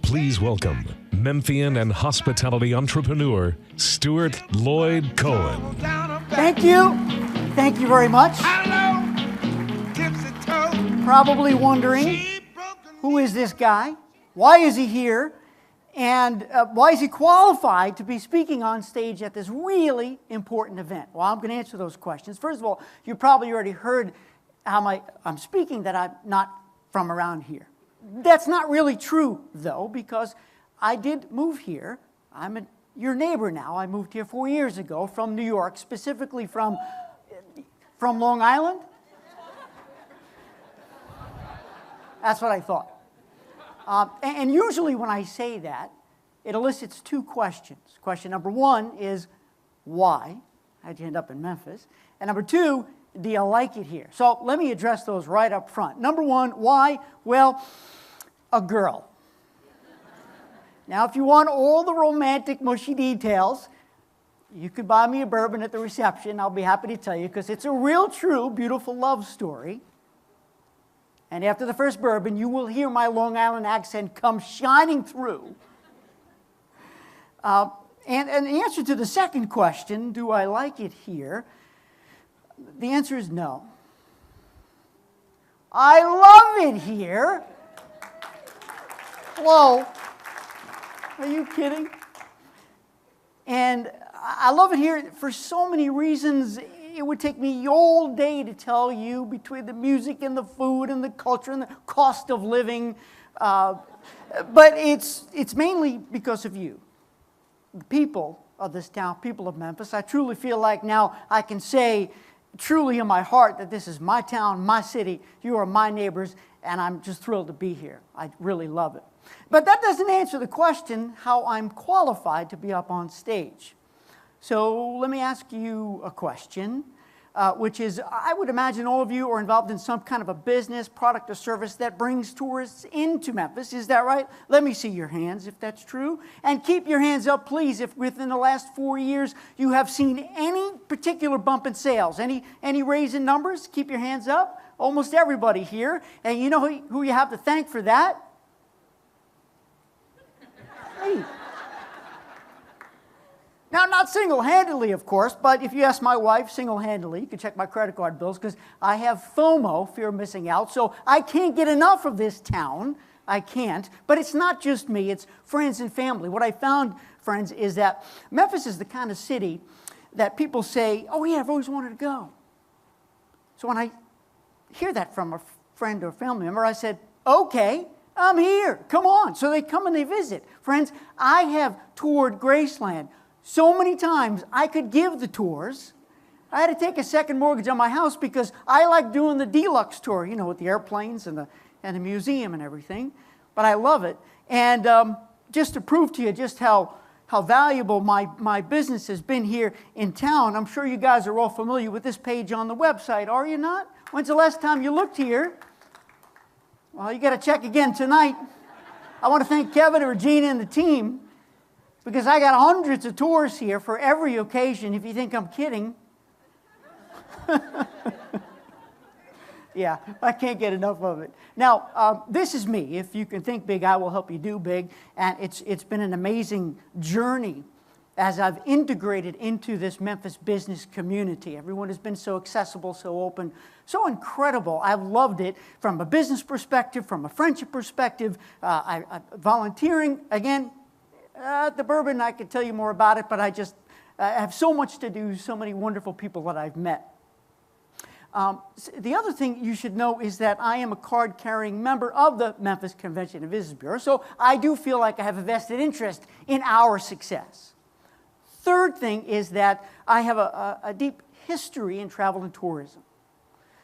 Please welcome Memphian and hospitality entrepreneur, Stuart Lloyd Cohen. Thank you. Thank you very much. Probably wondering, who is this guy? Why is he here? And why is he qualified to be speaking on stage at this really important event? Well, I'm going to answer those questions. First of all, you probably already heard how I'm speaking, that I'm not from around here. That's not really true, though, because I did move here. I'm your neighbor now. I moved here 4 years ago from New York, specifically from Long Island. That's what I thought. And usually when I say that, it elicits two questions. Question number one is, why? How'd you end up in Memphis? And number two, do you like it here? So let me address those right up front. Number one, why? Well, a girl. Now, if you want all the romantic, mushy details, you could buy me a bourbon at the reception. I'll be happy to tell you, because it's a real, true, beautiful love story. And after the first bourbon, you will hear my Long Island accent come shining through. And the answer to the second question, do I like it here? The answer is no. I love it here. Hello. Are you kidding? And I love it here for so many reasons. It would take me all day to tell you, between the music and the food and the culture and the cost of living. But it's mainly because of you, the people of this town, people of Memphis. I truly feel like now I can say truly in my heart that this is my town, my city. You are my neighbors, and I'm just thrilled to be here. I really love it. But that doesn't answer the question how I'm qualified to be up on stage. So let me ask you a question, which is, I would imagine all of you are involved in some kind of a business, product, or service that brings tourists into Memphis. Is that right? Let me see your hands if that's true. And keep your hands up, please, if within the last 4 years you have seen any particular bump in sales, any raise in numbers. Keep your hands up. Almost everybody here. And you know who you have to thank for that? Me. Now, not single-handedly, of course, but if you ask my wife, single-handedly, you can check my credit card bills, because I have FOMO, fear of missing out, so I can't get enough of this town. I can't. But it's not just me, it's friends and family. What I found, friends, is that Memphis is the kind of city that people say, oh yeah, I've always wanted to go. So when I hear that from a friend or family member, I said, okay, I'm here, come on. So they come and they visit. Friends, I have toured Graceland so many times I could give the tours. I had to take a second mortgage on my house because I like doing the deluxe tour, you know, with the airplanes and the museum and everything. But I love it. And just to prove to you just how valuable my business has been here in town, I'm sure you guys are all familiar with this page on the website, are you not? When's the last time you looked here? Well, you got to check again tonight. I want to thank Kevin and Regina and the team, because I got hundreds of tours here for every occasion, if you think I'm kidding. Yeah, I can't get enough of it. Now, this is me. If you can think big, I will help you do big. And it's been an amazing journey as I've integrated into this Memphis business community. Everyone has been so accessible, so open, so incredible. I've loved it from a business perspective, from a friendship perspective, volunteering. Again, the bourbon, I could tell you more about it, but I have so much to do, so many wonderful people that I've met. The other thing you should know is that I am a card-carrying member of the Memphis Convention and Visitors Bureau, so I do feel like I have a vested interest in our success. Third thing is that I have a deep history in travel and tourism.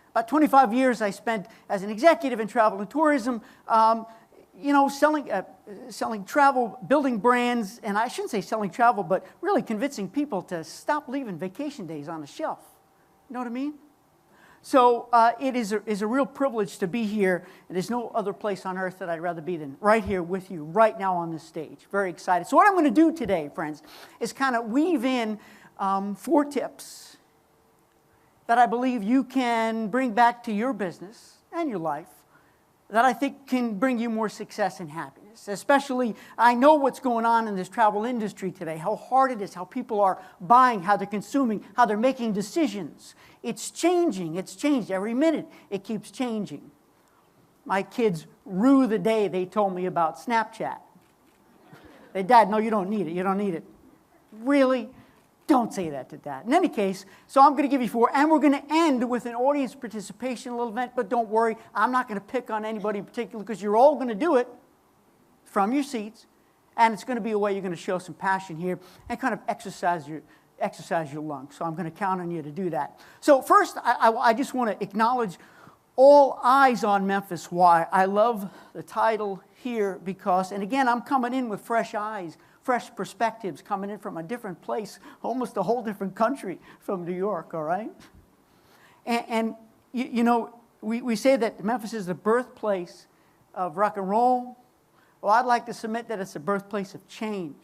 About 25 years I spent as an executive in travel and tourism, selling travel, building brands, and I shouldn't say selling travel, but really convincing people to stop leaving vacation days on the shelf. You know what I mean? So it is a real privilege to be here, and there's no other place on earth that I'd rather be than right here with you, right now on this stage. Very excited. So what I'm going to do today, friends, is kind of weave in 4 tips that I believe you can bring back to your business and your life that I think can bring you more success and happiness. Especially, I know what's going on in this travel industry today, how hard it is, how people are buying, how they're consuming, how they're making decisions. It's changing. It's changed every minute. It keeps changing. My kids rue the day they told me about Snapchat. They, Dad, no, you don't need it. You don't need it. Really? Don't say that to Dad. In any case, so I'm going to give you 4, and we're going to end with an audience participation little event, but don't worry, I'm not going to pick on anybody in particular because you're all going to do it from your seats, and it's going to be a way you're going to show some passion here and kind of exercise your lungs. So I'm going to count on you to do that. So first, I just want to acknowledge all eyes on Memphis. Why? I love the title here because, and again, I'm coming in with fresh eyes, fresh perspectives, coming in from a different place, almost a whole different country from New York, all right? And you know, we say that Memphis is the birthplace of rock and roll. Well, I'd like to submit that it's the birthplace of change.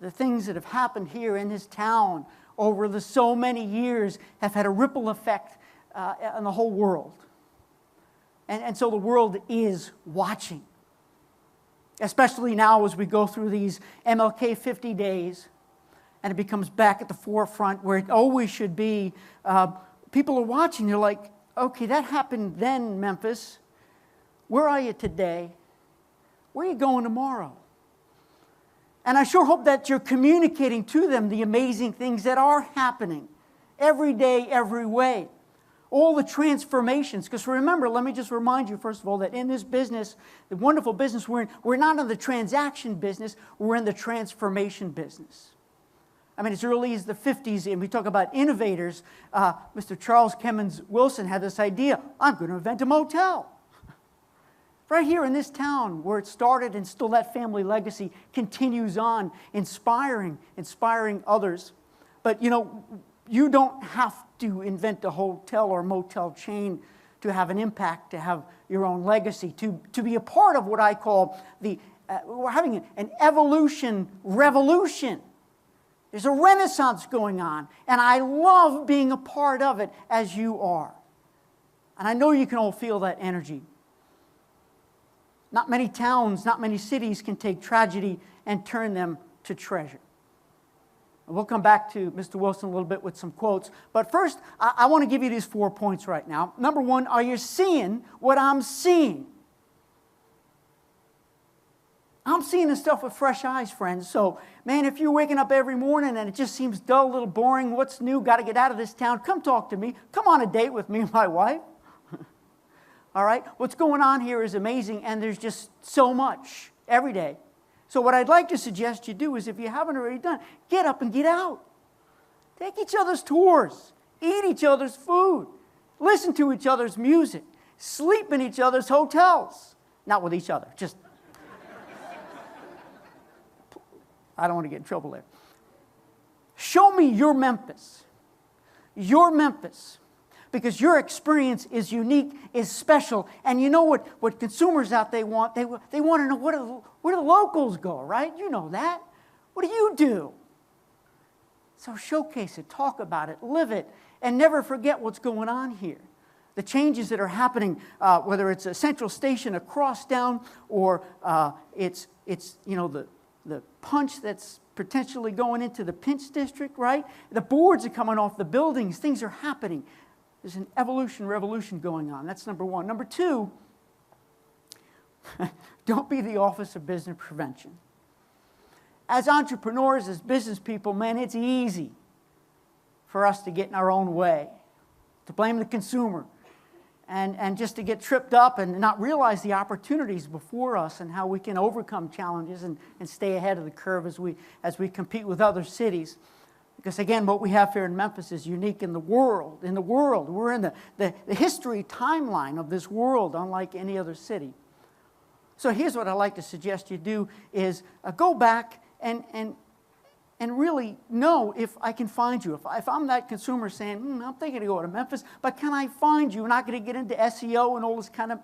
The things that have happened here in this town over the so many years have had a ripple effect on the whole world. And so the world is watching. Especially now as we go through these MLK 50 days, and it becomes back at the forefront where it always should be. People are watching. They're like, okay, that happened then, Memphis. Where are you today? Where are you going tomorrow? And I sure hope that you're communicating to them the amazing things that are happening every day, every way. All the transformations, because remember, let me just remind you, first of all, that in this business, the wonderful business we're in, we're not in the transaction business, we're in the transformation business. I mean, as early as the 50s, and we talk about innovators, Mr. Charles Kemmons Wilson had this idea, I'm going to invent a motel. Right here in this town where it started, and still that family legacy continues on, inspiring others. But, you know, you don't have to invent a hotel or motel chain to have an impact, to have your own legacy, to be a part of what I call we're having an evolution revolution. There's a renaissance going on, and I love being a part of it as you are. And I know you can all feel that energy. Not many towns, not many cities can take tragedy and turn them to treasure. We'll come back to Mr. Wilson a little bit with some quotes. But first, I want to give you these 4 points right now. Number 1, are you seeing what I'm seeing? I'm seeing this stuff with fresh eyes, friends. So, man, if you're waking up every morning and it just seems dull, a little boring, what's new, got to get out of this town, come talk to me. Come on a date with me and my wife. All right? What's going on here is amazing, and there's just so much every day. So what I'd like to suggest you do is, if you haven't already done, get up and get out. Take each other's tours. Eat each other's food. Listen to each other's music. Sleep in each other's hotels. Not with each other, just... I don't want to get in trouble there. Show me your Memphis. Your Memphis. Because your experience is unique, is special. And you know what consumers out there want? They want to know where do the locals go, right? You know that. What do you do? So showcase it, talk about it, live it, and never forget what's going on here. The changes that are happening, whether it's a central station across town, or it's you know, the punch that's potentially going into the Pinch District, right? The boards are coming off the buildings. Things are happening. There's an revolution going on. That's number 1. Number 2, don't be the Office of Business Prevention. As entrepreneurs, as business people, man, it's easy for us to get in our own way, to blame the consumer, and just to get tripped up and not realize the opportunities before us and how we can overcome challenges and stay ahead of the curve as we compete with other cities. Because again, what we have here in Memphis is unique in the world. We're in the history timeline of this world, unlike any other city. So here's what I'd like to suggest you do is go back and really know if I can find you. If I'm that consumer saying, I'm thinking of going to Memphis, but can I find you? I'm not going to get into SEO and all this kind of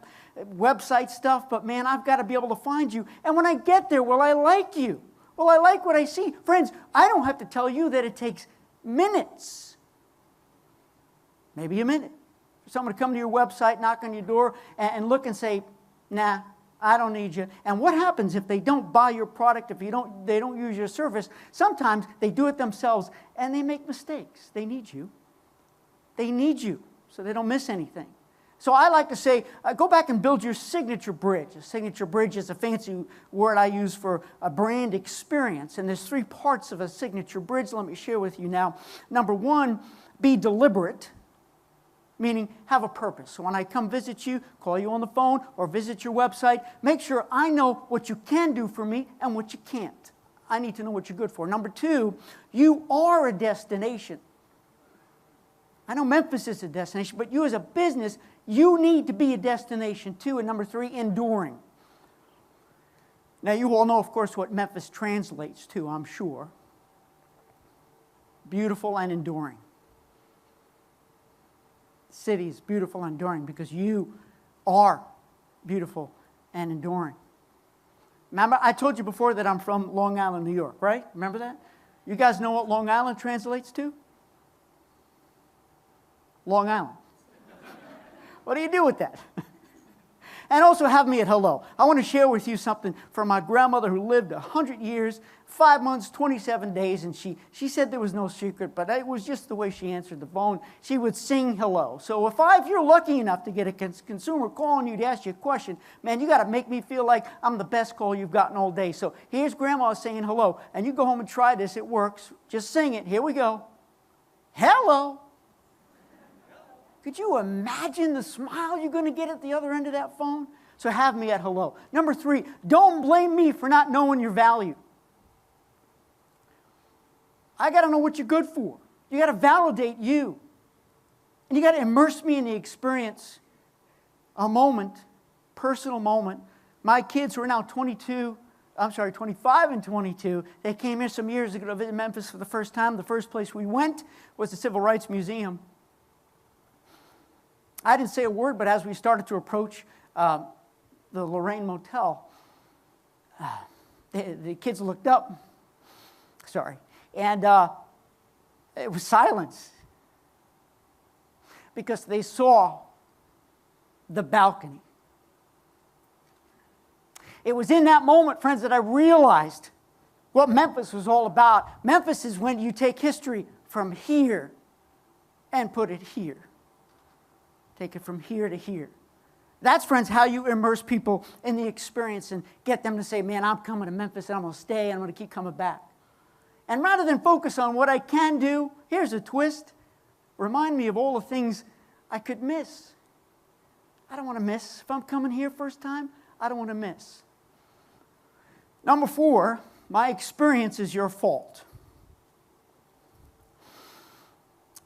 website stuff, but man, I've got to be able to find you. And when I get there, will I like you? Well, I like what I see. Friends, I don't have to tell you that it takes minutes. Maybe a minute. For someone to come to your website, knock on your door, and look and say, nah, I don't need you. And what happens if they don't buy your product, if they don't use your service? Sometimes they do it themselves and they make mistakes. They need you. They need you so they don't miss anything. So I like to say, go back and build your signature bridge. A signature bridge is a fancy word I use for a brand experience. And there's 3 parts of a signature bridge. Let me share with you now. Number 1, be deliberate, meaning have a purpose. So when I come visit you, call you on the phone, or visit your website, make sure I know what you can do for me and what you can't. I need to know what you're good for. Number 2, you are a destination. I know Memphis is a destination, but you as a business, you need to be a destination too. And number 3, enduring. Now you all know, of course, what Memphis translates to, I'm sure. Beautiful and enduring. The city is beautiful and enduring because you are beautiful and enduring. Remember, I told you before that I'm from Long Island, New York, right? Remember that? You guys know what Long Island translates to? Long Island. What do you do with that? And also have me at hello. I want to share with you something from my grandmother who lived 100 years, 5 months, 27 days, and she said there was no secret, but it was just the way she answered the phone. She would sing hello. So if you're lucky enough to get a consumer calling you to ask you a question, man, you got to make me feel like I'm the best call you've gotten all day. So here's Grandma saying hello, and you go home and try this. It works. Just sing it. Here we go. Hello. Could you imagine the smile you're going to get at the other end of that phone? So have me at hello. Number 3, don't blame me for not knowing your value. I got to know what you're good for. You got to validate you. And you got to immerse me in the experience. A moment, personal moment. My kids who are now 25 and 22, they came here some years ago to visit Memphis for the first time. The first place we went was the Civil Rights Museum. I didn't say a word, but as we started to approach the Lorraine Motel, the kids looked up. Sorry. And it was silence. Because they saw the balcony. It was in that moment, friends, that I realized what Memphis was all about. Memphis is when you take history from here and put it here. Take it from here to here. That's, friends, how you immerse people in the experience and get them to say, man, I'm coming to Memphis and I'm going to stay and I'm going to keep coming back. And rather than focus on what I can do, here's a twist. Remind me of all the things I could miss. I don't want to miss. If I'm coming here first time, I don't want to miss. Number 4, my experience is your fault.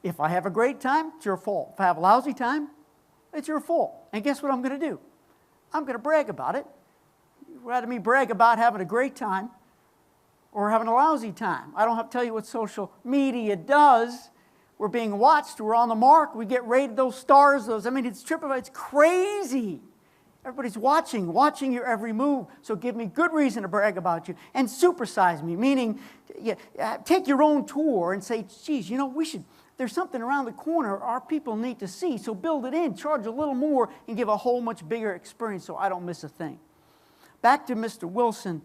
If I have a great time, it's your fault. If I have a lousy time, it's your fault. And guess what I'm going to do? I'm going to brag about it. You'd rather me brag about having a great time or having a lousy time. I don't have to tell you what social media does. We're being watched. We're on the mark. We get rated those stars. It's crazy. Everybody's watching your every move. So give me good reason to brag about you. And supersize me, meaning take your own tour and say, geez, there's something around the corner our people need to see. So build it in, charge a little more, and give a whole much bigger experience so I don't miss a thing. Back to Mr. Wilson.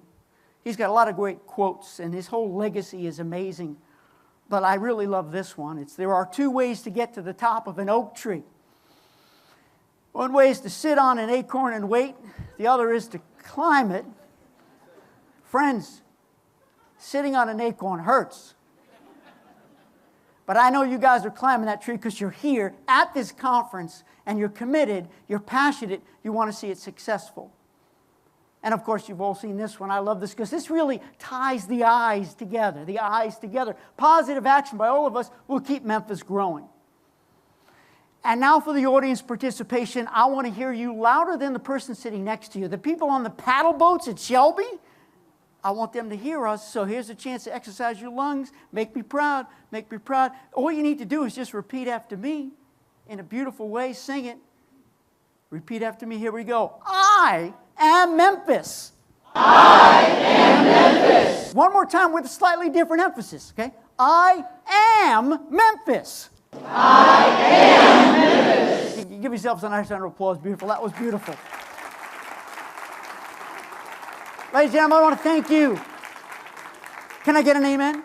He's got a lot of great quotes, and his whole legacy is amazing. But I really love this one. There are 2 ways to get to the top of an oak tree. One way is to sit on an acorn and wait. The other is to climb it. Friends, sitting on an acorn hurts. But I know you guys are climbing that tree because you're here at this conference and you're committed, you're passionate, you want to see it successful. And of course, you've all seen this one. I love this because this really ties the eyes together. The eyes together. Positive action by all of us will keep Memphis growing. And now for the audience participation, I want to hear you louder than the person sitting next to you. The people on the paddle boats at Shelby, I want them to hear us, so here's a chance to exercise your lungs. Make me proud, make me proud. All you need to do is just repeat after me in a beautiful way. Sing it. Repeat after me. Here we go. I am Memphis. I am Memphis. One more time with a slightly different emphasis, okay? I am Memphis. I am Memphis. Give yourselves a nice round of applause. Beautiful. That was beautiful. Ladies and gentlemen, I want to thank you. Can I get an amen?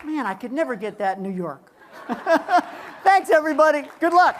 Man, I could never get that in New York. Thanks, everybody. Good luck.